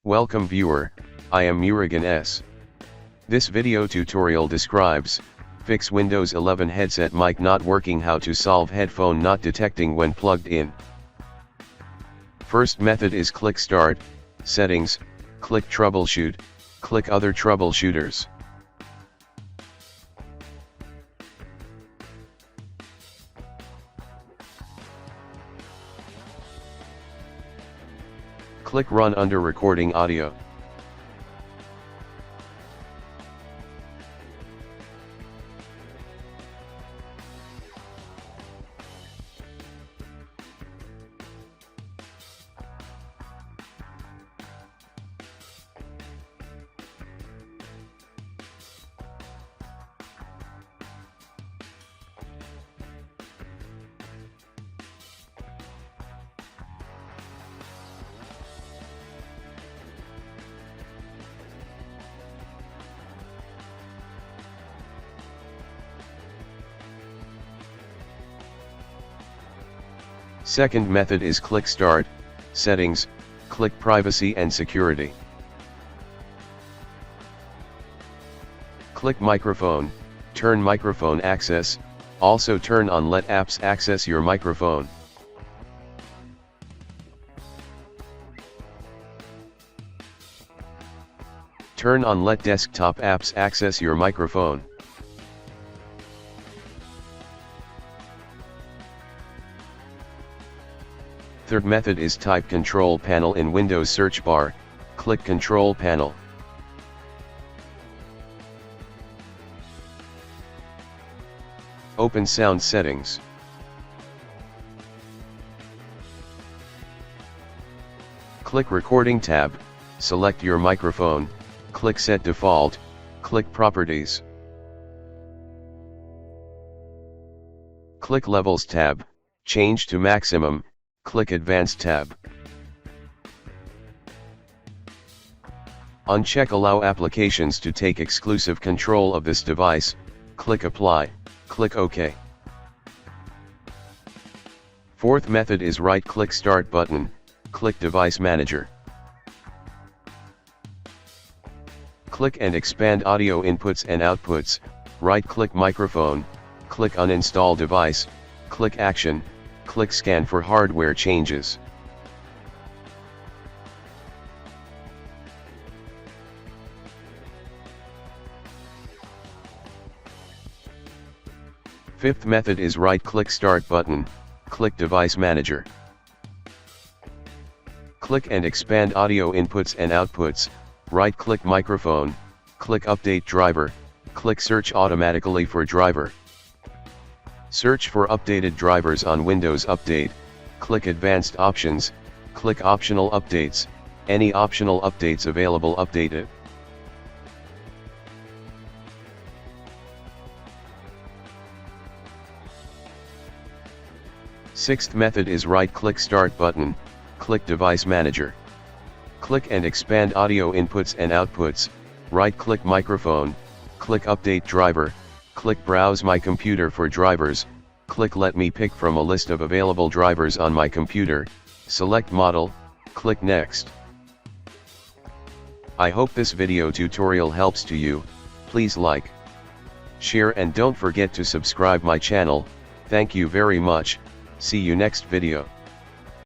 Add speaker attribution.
Speaker 1: Welcome viewer, I am Murugan S. This video tutorial describes, fix Windows 11 headset mic not working, how to solve headphone not detecting when plugged in. First method is click Start, Settings, click Troubleshoot, click Other Troubleshooters. Click Run under Recording Audio. Second method is click Start, Settings, click Privacy and Security. Click Microphone, turn microphone access, also turn on Let apps access your microphone. Turn on Let desktop apps access your microphone. Third method is type Control Panel in Windows search bar, click Control Panel. Open Sound Settings. Click Recording tab, select your microphone, click Set Default, click Properties. Click Levels tab, change to maximum, click Advanced tab. Uncheck Allow applications to take exclusive control of this device, click Apply, click OK. Fourth method is right-click Start button, click Device Manager. Click and expand audio inputs and outputs, right-click Microphone, click Uninstall device, click Action, click Scan for hardware changes. Fifth method is right-click Start button, click Device Manager. Click and expand audio inputs and outputs, right-click Microphone, click Update Driver, click Search automatically for driver. Search for updated drivers on Windows Update, click Advanced Options, click Optional Updates, any optional updates available update it. Sixth method is right-click Start button, click Device Manager. Click and expand audio inputs and outputs, right-click Microphone, click Update Driver, click Browse my computer for drivers, click Let me pick from a list of available drivers on my computer, select Model, click Next. I hope this video tutorial helps to you. Please like, share and don't forget to subscribe my channel. Thank you very much. See you next video.